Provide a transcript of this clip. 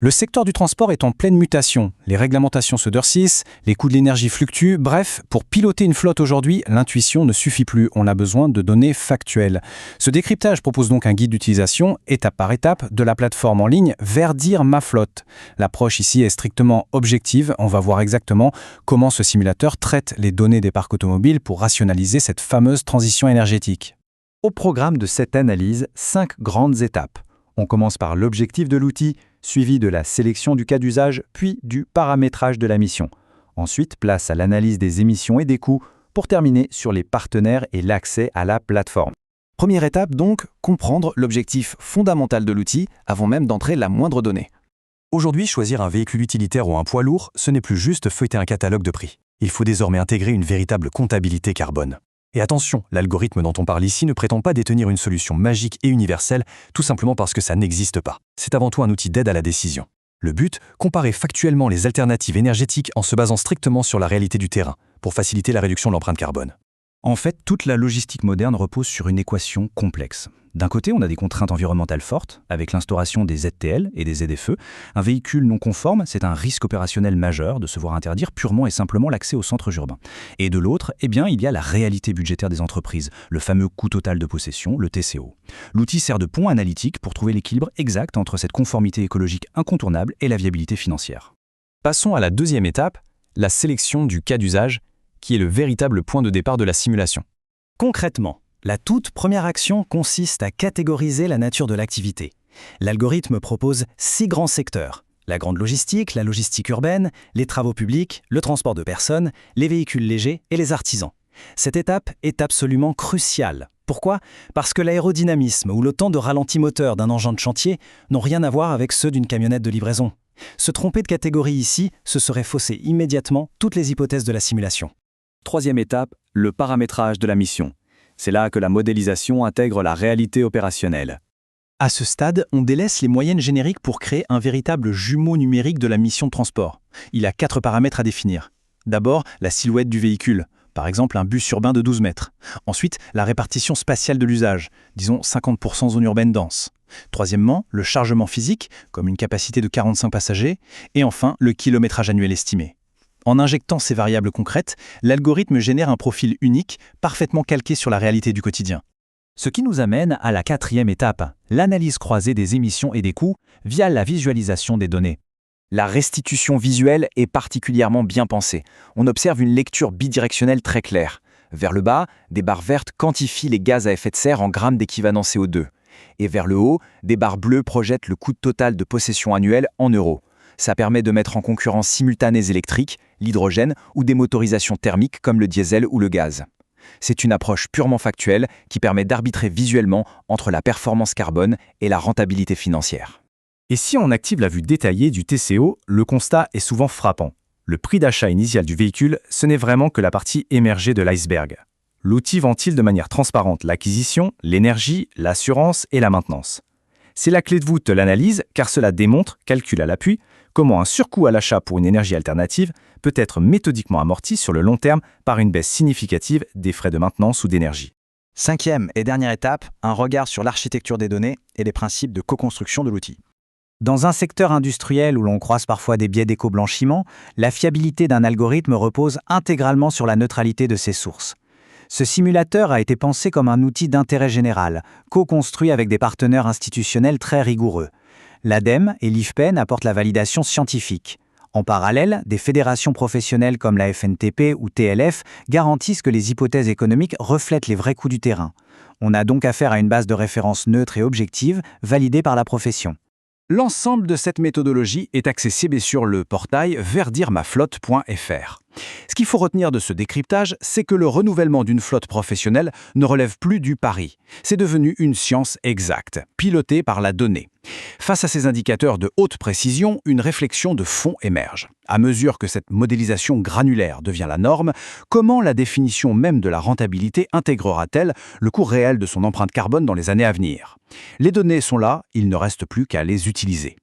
Le secteur du transport est en pleine mutation. Les réglementations se durcissent, les coûts de l'énergie fluctuent. Bref, pour piloter une flotte aujourd'hui, l'intuition ne suffit plus. On a besoin de données factuelles. Ce décryptage propose donc un guide d'utilisation, étape par étape, de la plateforme en ligne Verdir ma flotte. L'approche ici est strictement objective. On va voir exactement comment ce simulateur traite les données des parcs automobiles pour rationaliser cette fameuse transition énergétique. Au programme de cette analyse, 5 grandes étapes. On commence par l'objectif de l'outil, suivi de la sélection du cas d'usage, puis du paramétrage de la mission. Ensuite, place à l'analyse des émissions et des coûts, pour terminer sur les partenaires et l'accès à la plateforme. Première étape donc, comprendre l'objectif fondamental de l'outil avant même d'entrer la moindre donnée. Aujourd'hui, choisir un véhicule utilitaire ou un poids lourd, ce n'est plus juste feuilleter un catalogue de prix. Il faut désormais intégrer une véritable comptabilité carbone. Et attention, l'algorithme dont on parle ici ne prétend pas détenir une solution magique et universelle, tout simplement parce que ça n'existe pas. C'est avant tout un outil d'aide à la décision. Le but, comparer factuellement les alternatives énergétiques en se basant strictement sur la réalité du terrain, pour faciliter la réduction de l'empreinte carbone. En fait, toute la logistique moderne repose sur une équation complexe. D'un côté, on a des contraintes environnementales fortes, avec l'instauration des ZTL et des ZFE. Un véhicule non conforme, c'est un risque opérationnel majeur de se voir interdire purement et simplement l'accès aux centres urbains. Et de l'autre, il y a la réalité budgétaire des entreprises, le fameux coût total de possession, le TCO. L'outil sert de pont analytique pour trouver l'équilibre exact entre cette conformité écologique incontournable et la viabilité financière. Passons à la deuxième étape, la sélection du cas d'usage, qui est le véritable point de départ de la simulation. Concrètement, la toute première action consiste à catégoriser la nature de l'activité. L'algorithme propose 6 grands secteurs: la grande logistique, la logistique urbaine, les travaux publics, le transport de personnes, les véhicules légers et les artisans. Cette étape est absolument cruciale. Pourquoi ? Parce que l'aérodynamisme ou le temps de ralenti moteur d'un engin de chantier n'ont rien à voir avec ceux d'une camionnette de livraison. Se tromper de catégorie ici, ce serait fausser immédiatement toutes les hypothèses de la simulation. Troisième étape, le paramétrage de la mission. C'est là que la modélisation intègre la réalité opérationnelle. À ce stade, on délaisse les moyennes génériques pour créer un véritable jumeau numérique de la mission de transport. Il a 4 paramètres à définir. D'abord, la silhouette du véhicule, par exemple un bus urbain de 12 mètres. Ensuite, la répartition spatiale de l'usage, disons 50% zone urbaine dense. Troisièmement, le chargement physique, comme une capacité de 45 passagers. Et enfin, le kilométrage annuel estimé. En injectant ces variables concrètes, l'algorithme génère un profil unique, parfaitement calqué sur la réalité du quotidien. Ce qui nous amène à la 4e étape, l'analyse croisée des émissions et des coûts via la visualisation des données. La restitution visuelle est particulièrement bien pensée. On observe une lecture bidirectionnelle très claire. Vers le bas, des barres vertes quantifient les gaz à effet de serre en grammes d'équivalent CO2. Et vers le haut, des barres bleues projettent le coût total de possession annuelle en euros. Ça permet de mettre en concurrence simultanées électriques, l'hydrogène ou des motorisations thermiques comme le diesel ou le gaz. C'est une approche purement factuelle qui permet d'arbitrer visuellement entre la performance carbone et la rentabilité financière. Et si on active la vue détaillée du TCO, le constat est souvent frappant. Le prix d'achat initial du véhicule, ce n'est vraiment que la partie émergée de l'iceberg. L'outil ventile de manière transparente l'acquisition, l'énergie, l'assurance et la maintenance. C'est la clé de voûte de l'analyse car cela démontre, calcul à l'appui, comment un surcoût à l'achat pour une énergie alternative peut être méthodiquement amorti sur le long terme par une baisse significative des frais de maintenance ou d'énergie. 5e et dernière étape, un regard sur l'architecture des données et les principes de co-construction de l'outil. Dans un secteur industriel où l'on croise parfois des biais d'éco-blanchiment, la fiabilité d'un algorithme repose intégralement sur la neutralité de ses sources. Ce simulateur a été pensé comme un outil d'intérêt général, co-construit avec des partenaires institutionnels très rigoureux. L'ADEME et l'IFPEN apportent la validation scientifique. En parallèle, des fédérations professionnelles comme la FNTP ou TLF garantissent que les hypothèses économiques reflètent les vrais coûts du terrain. On a donc affaire à une base de référence neutre et objective, validée par la profession. L'ensemble de cette méthodologie est accessible sur le portail verdirmaflotte.fr. Ce qu'il faut retenir de ce décryptage, c'est que le renouvellement d'une flotte professionnelle ne relève plus du pari. C'est devenu une science exacte, pilotée par la donnée. Face à ces indicateurs de haute précision, une réflexion de fond émerge. À mesure que cette modélisation granulaire devient la norme, comment la définition même de la rentabilité intégrera-t-elle le coût réel de son empreinte carbone dans les années à venir ? Les données sont là, il ne reste plus qu'à les utiliser.